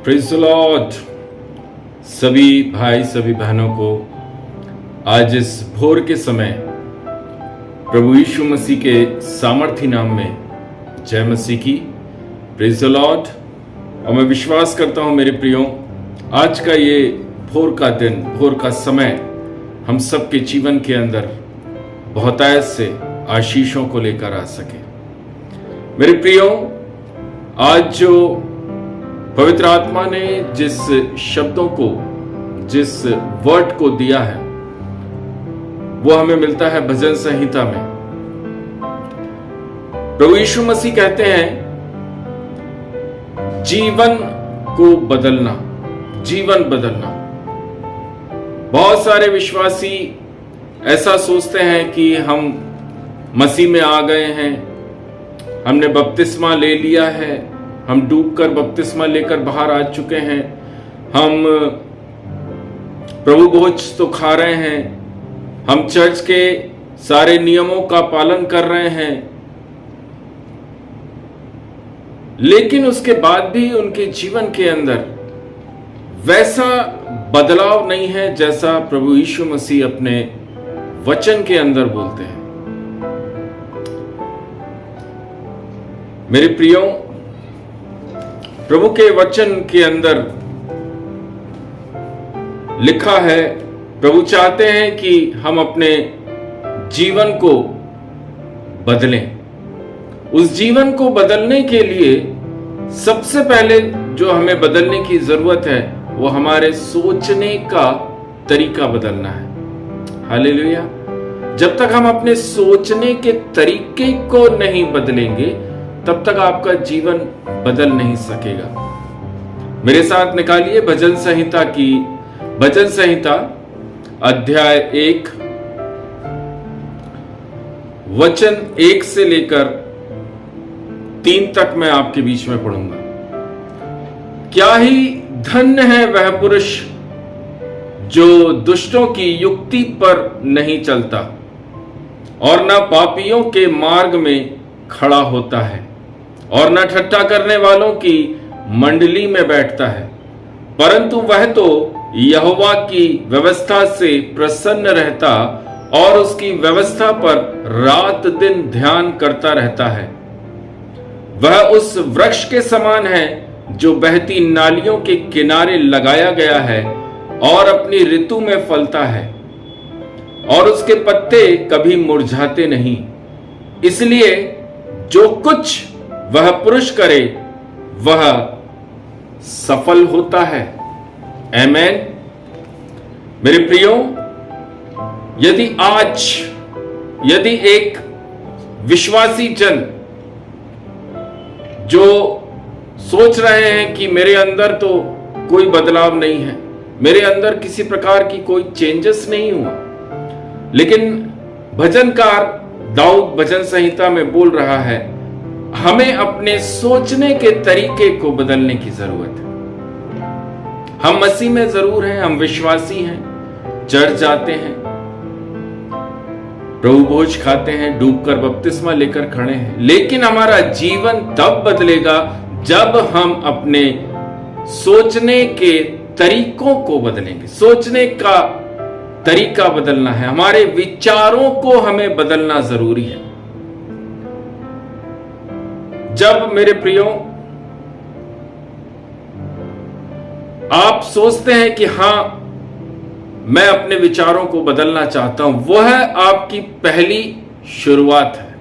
Praise the Lord. सभी भाई सभी बहनों को आज इस भोर के समय प्रभु यीशु मसीह के सामर्थी नाम में जय मसीह की। Praise the Lord. और मैं विश्वास करता हूं मेरे प्रियो, आज का ये भोर का दिन, भोर का समय हम सबके जीवन के अंदर बहुतायत से आशीषों को लेकर आ सके। मेरे प्रियो, आज जो पवित्र आत्मा ने जिस शब्दों को, जिस वर्ड को दिया है, वो हमें मिलता है भजन संहिता में। प्रभु यीशु मसीह कहते हैं जीवन को बदलना, जीवन बदलना। बहुत सारे विश्वासी ऐसा सोचते हैं कि हम मसीह में आ गए हैं, हमने बपतिस्मा ले लिया है, हम डूबकर बपतिस्मा लेकर बाहर आ चुके हैं, हम प्रभु भोज तो खा रहे हैं, हम चर्च के सारे नियमों का पालन कर रहे हैं, लेकिन उसके बाद भी उनके जीवन के अंदर वैसा बदलाव नहीं है जैसा प्रभु यीशु मसीह अपने वचन के अंदर बोलते हैं। मेरे प्रियो, प्रभु के वचन के अंदर लिखा है, प्रभु चाहते हैं कि हम अपने जीवन को बदलें। उस जीवन को बदलने के लिए सबसे पहले जो हमें बदलने की जरूरत है वो हमारे सोचने का तरीका बदलना है। हालेलुया। जब तक हम अपने सोचने के तरीके को नहीं बदलेंगे तब तक आपका जीवन बदल नहीं सकेगा। मेरे साथ निकालिए भजन संहिता की, भजन संहिता अध्याय 1 वचन 1 से लेकर 3 तक मैं आपके बीच में पढ़ूंगा। क्या ही धन्य है वह पुरुष जो दुष्टों की युक्ति पर नहीं चलता और न पापियों के मार्ग में खड़ा होता है और न ठट्ठा करने वालों की मंडली में बैठता है, परंतु वह तो यहोवा की व्यवस्था से प्रसन्न रहता और उसकी व्यवस्था पर रात दिन ध्यान करता रहता है। वह उस वृक्ष के समान है जो बहती नालियों के किनारे लगाया गया है और अपनी ऋतु में फलता है और उसके पत्ते कभी मुरझाते नहीं। इसलिए जो कुछ वह पुरुष करे वह सफल होता है। आमेन। मेरे प्रियो, यदि एक विश्वासी जन जो सोच रहे हैं कि मेरे अंदर तो कोई बदलाव नहीं है, मेरे अंदर किसी प्रकार की कोई चेंजेस नहीं हुआ, लेकिन भजनकार दाऊद भजन संहिता में बोल रहा है हमें अपने सोचने के तरीके को बदलने की जरूरत है। हम मसीह में जरूर हैं, हम विश्वासी हैं, चर्च जाते हैं, प्रभु भोज खाते हैं, डूबकर बपतिस्मा लेकर खड़े हैं, लेकिन हमारा जीवन तब बदलेगा जब हम अपने सोचने के तरीकों को बदलेंगे। सोचने का तरीका बदलना है, हमारे विचारों को हमें बदलना जरूरी है। जब मेरे प्रियो आप सोचते हैं कि हां मैं अपने विचारों को बदलना चाहता हूं, वह आपकी पहली शुरुआत है।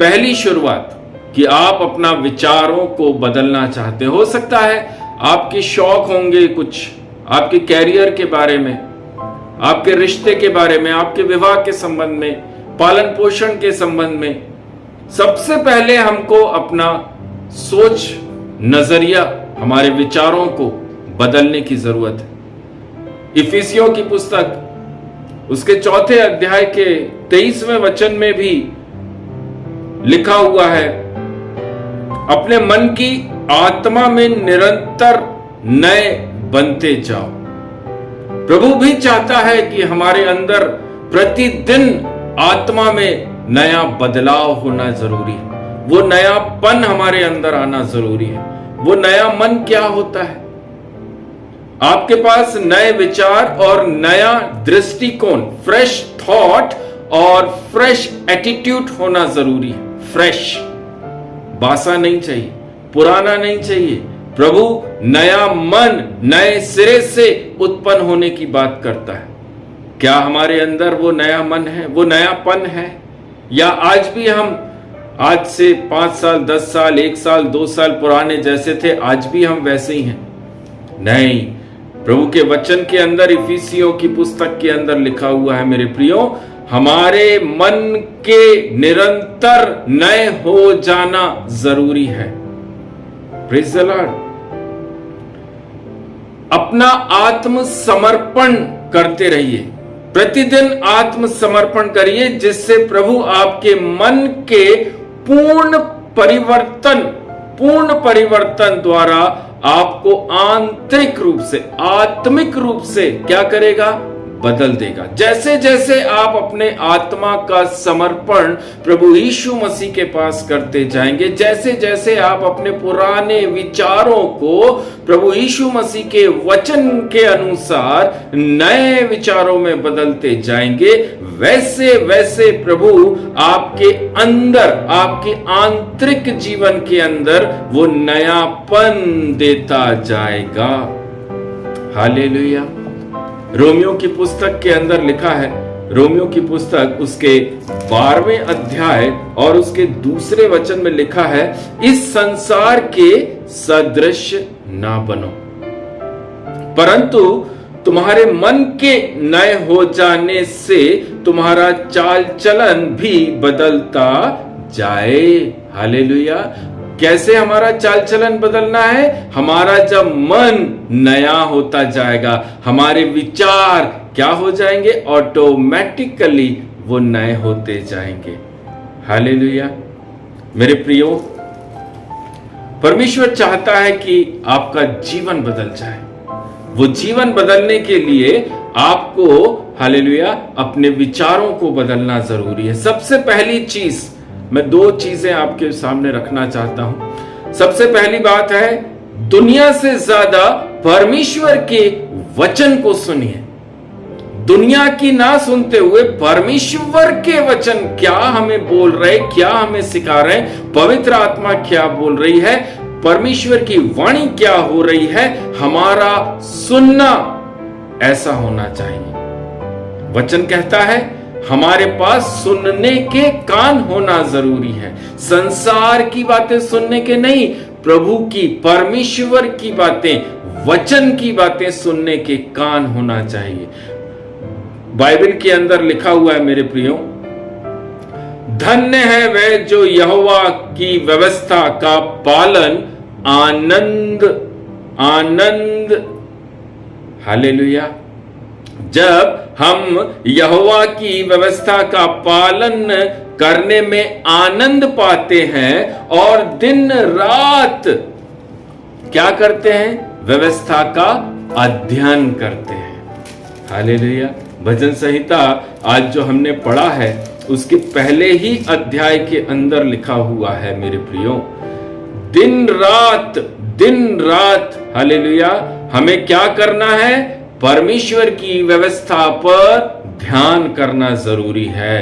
पहली शुरुआत कि आप अपना विचारों को बदलना चाहते हो सकता है आपके शौक होंगे, कुछ आपके कैरियर के बारे में, आपके रिश्ते के बारे में, आपके विवाह के संबंध में, पालन पोषण के संबंध में। सबसे पहले हमको अपना सोच, नजरिया, हमारे विचारों को बदलने की जरूरत है। इफिसियों की पुस्तक उसके 4 अध्याय के 23वें वचन में भी लिखा हुआ है, अपने मन की आत्मा में निरंतर नए बनते जाओ। प्रभु भी चाहता है कि हमारे अंदर प्रतिदिन आत्मा में नया बदलाव होना जरूरी है, वो नयापन हमारे अंदर आना जरूरी है, वो नया मन क्या होता है? आपके पास नए विचार और नया दृष्टिकोण, फ्रेश थॉट और फ्रेश एटीट्यूड होना जरूरी है। फ्रेश, बासा नहीं चाहिए, पुराना नहीं चाहिए। प्रभु नया मन नए सिरे से उत्पन्न होने की बात करता है। क्या हमारे अंदर वो नया मन है, वो नयापन है? या आज भी हम आज से 5 साल, 10 साल, 1 साल, 2 साल पुराने जैसे थे, आज भी हम वैसे ही हैं? नहीं, प्रभु के वचन के अंदर, इफिसियों की पुस्तक के अंदर लिखा हुआ है मेरे प्रियो, हमारे मन के निरंतर नए हो जाना जरूरी है। Praise the Lord. अपना आत्मसमर्पण करते रहिए, प्रतिदिन आत्मसमर्पण करिए, जिससे प्रभु आपके मन के पूर्ण परिवर्तन द्वारा आपको आंतरिक रूप से, आत्मिक रूप से क्या करेगा? बदल देगा। जैसे जैसे आप अपने आत्मा का समर्पण प्रभु यीशु मसीह के पास करते जाएंगे, जैसे जैसे आप अपने पुराने विचारों को प्रभु यीशु मसीह के वचन के अनुसार नए विचारों में बदलते जाएंगे, वैसे वैसे प्रभु आपके अंदर, आपके आंतरिक जीवन के अंदर वो नयापन देता जाएगा। हालेलुया। रोमियो की पुस्तक के अंदर लिखा है, रोमियो की पुस्तक उसके 12वें अध्याय और उसके 2 वचन में लिखा है, इस संसार के सदृश ना बनो, परंतु तुम्हारे मन के नए हो जाने से तुम्हारा चाल चलन भी बदलता जाए। हालेलुया। कैसे हमारा चाल चलन बदलना है? हमारा जब मन नया होता जाएगा, हमारे विचार क्या हो जाएंगे? ऑटोमेटिकली वो नए होते जाएंगे। हालेलुया। मेरे प्रियो, परमेश्वर चाहता है कि आपका जीवन बदल जाए। वो जीवन बदलने के लिए आपको, हालेलुया, अपने विचारों को बदलना जरूरी है। सबसे पहली चीज, मैं 2 चीजें आपके सामने रखना चाहता हूं। सबसे पहली बात है, दुनिया से ज्यादा परमेश्वर के वचन को सुनिए। दुनिया की ना सुनते हुए परमेश्वर के वचन क्या हमें बोल रहे, क्या हमें सिखा रहे, पवित्र आत्मा क्या बोल रही है, परमेश्वर की वाणी क्या हो रही है, हमारा सुनना ऐसा होना चाहिए। वचन कहता है हमारे पास सुनने के कान होना जरूरी है। संसार की बातें सुनने के नहीं, प्रभु की, परमेश्वर की बातें, वचन की बातें सुनने के कान होना चाहिए। बाइबल के अंदर लिखा हुआ है मेरे प्रियो, धन्य है वह जो यहोवा की व्यवस्था का पालन आनंद हालेलुया। जब हम यहोवा की व्यवस्था का पालन करने में आनंद पाते हैं और दिन रात क्या करते हैं? व्यवस्था का अध्ययन करते हैं। हालेलुया। भजन संहिता आज जो हमने पढ़ा है उसके पहले ही अध्याय के अंदर लिखा हुआ है मेरे प्रियो, दिन रात हालेलुया हमें क्या करना है? परमेश्वर की व्यवस्था पर ध्यान करना जरूरी है।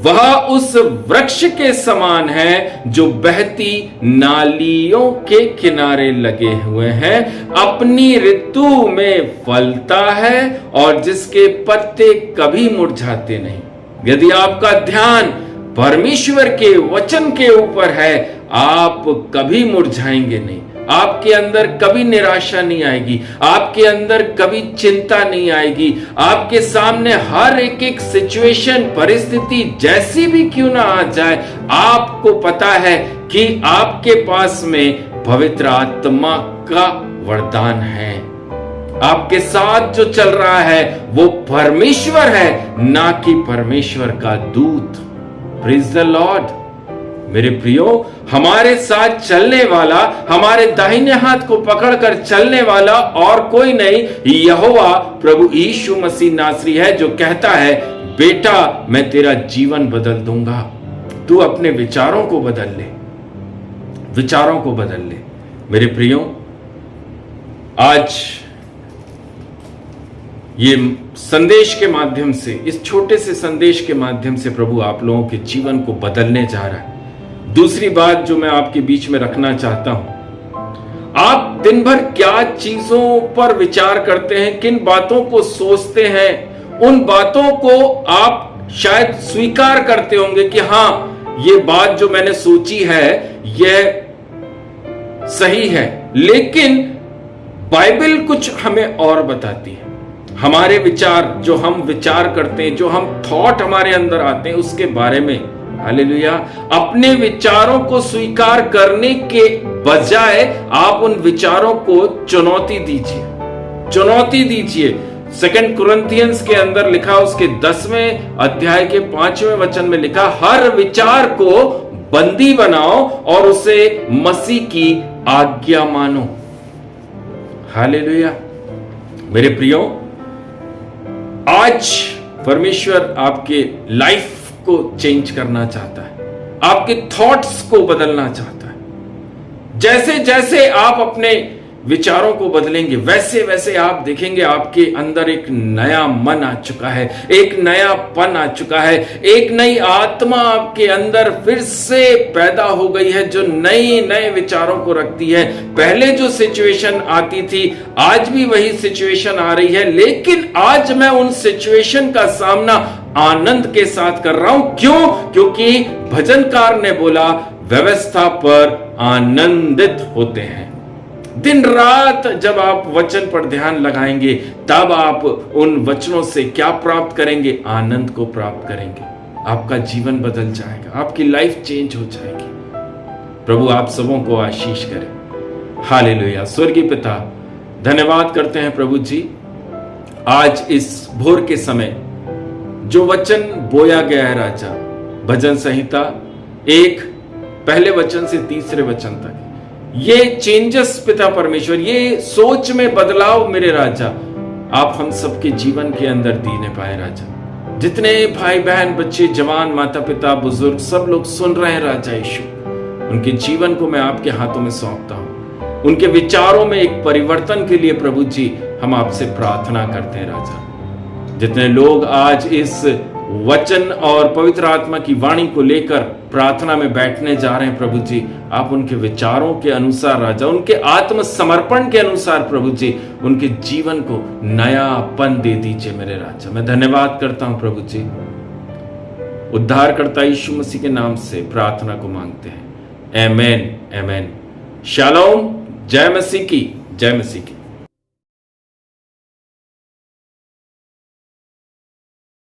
वह उस वृक्ष के समान है जो बहती नालियों के किनारे लगे हुए हैं, अपनी ऋतु में फलता है और जिसके पत्ते कभी मुरझाते नहीं। यदि आपका ध्यान परमेश्वर के वचन के ऊपर है, आप कभी मुरझाएंगे नहीं, आपके अंदर कभी निराशा नहीं आएगी, आपके अंदर कभी चिंता नहीं आएगी। आपके सामने हर एक सिचुएशन, परिस्थिति जैसी भी क्यों ना आ जाए, आपको पता है कि आपके पास में पवित्र आत्मा का वरदान है। आपके साथ जो चल रहा है वो परमेश्वर है, ना कि परमेश्वर का दूत। Praise the Lord. मेरे प्रियो, हमारे साथ चलने वाला, हमारे दाहिने हाथ को पकड़कर चलने वाला और कोई नहीं, यहोवा प्रभु यीशु मसीह नासरी है, जो कहता है बेटा मैं तेरा जीवन बदल दूंगा। तू अपने विचारों को बदल ले, विचारों को बदल ले। मेरे प्रियो, आज ये संदेश के माध्यम से, इस छोटे से संदेश के माध्यम से प्रभु आप लोगों के जीवन को बदलने जा रहा है। दूसरी बात जो मैं आपके बीच में रखना चाहता हूं, आप दिन भर क्या चीजों पर विचार करते हैं, किन बातों को सोचते हैं, उन बातों को आप शायद स्वीकार करते होंगे कि हां, ये बात जो मैंने सोची है यह सही है, लेकिन बाइबल कुछ हमें और बताती है। हमारे विचार, जो हम विचार करते हैं, जो हम थॉट हमारे अंदर आते हैं, उसके बारे में, हालेलुया, अपने विचारों को स्वीकार करने के बजाय आप उन विचारों को चुनौती दीजिए, चुनौती दीजिए। 2 कुरिन्थियंस के अंदर लिखा, उसके 10वें अध्याय के 5वें वचन में लिखा, हर विचार को बंदी बनाओ और उसे मसीह की आज्ञा मानो। हालेलुया। मेरे प्रियो, आज परमेश्वर आपके लाइफ को चेंज करना चाहता है, आपके थॉट्स को बदलना चाहता है। जैसे जैसे आप अपने विचारों को बदलेंगे, वैसे वैसे आप देखेंगे आपके अंदर एक नया मन आ चुका है, एक नया पन आ चुका है, एक नई आत्मा आपके अंदर फिर से पैदा हो गई है, जो नए नए विचारों को रखती है। पहले जो सिचुएशन आती थी, आज भी वही सिचुएशन आ रही है, लेकिन आज मैं उन सिचुएशन का सामना आनंद के साथ कर रहा हूं। क्यों? क्योंकि भजनकार ने बोला, व्यवस्था पर आनंदित होते हैं। दिन रात जब आप वचन पर ध्यान लगाएंगे, तब आप उन वचनों से क्या प्राप्त करेंगे? आनंद को प्राप्त करेंगे। आपका जीवन बदल जाएगा, आपकी लाइफ चेंज हो जाएगी। प्रभु आप सबों को आशीष करे। हालेलुया। स्वर्गीय पिता, धन्यवाद करते हैं प्रभु जी, आज इस भोर के समय जो वचन बोया गया है राजा, भजन संहिता 1 पहले वचन से 3 वचन तक, ये चेंजेस पिता परमेश्वर, ये सोच में बदलाव मेरे राजा, आप हम सबके जीवन के अंदर दीने पाए राजा। जितने भाई बहन, बच्चे, जवान, माता पिता, बुजुर्ग, सब लोग सुन रहे हैं राजा यीशु, उनके जीवन को मैं आपके हाथों में सौंपता हूं। उनके विचारों में एक परिवर्तन के लिए प्रभु जी हम आपसे प्रार्थना करते हैं राजा। जितने लोग आज इस वचन और पवित्र आत्मा की वाणी को लेकर प्रार्थना में बैठने जा रहे हैं प्रभु जी, आप उनके विचारों के अनुसार राजा, उनके आत्मसमर्पण के अनुसार प्रभु जी, उनके जीवन को नयापन दे दीजिए मेरे राजा। मैं धन्यवाद करता हूं प्रभु जी, उद्धारकर्ता यीशु मसीह के नाम से प्रार्थना को मांगते हैं। आमेन, आमेन। शालोम। जय मसीह की, जय मसीह की।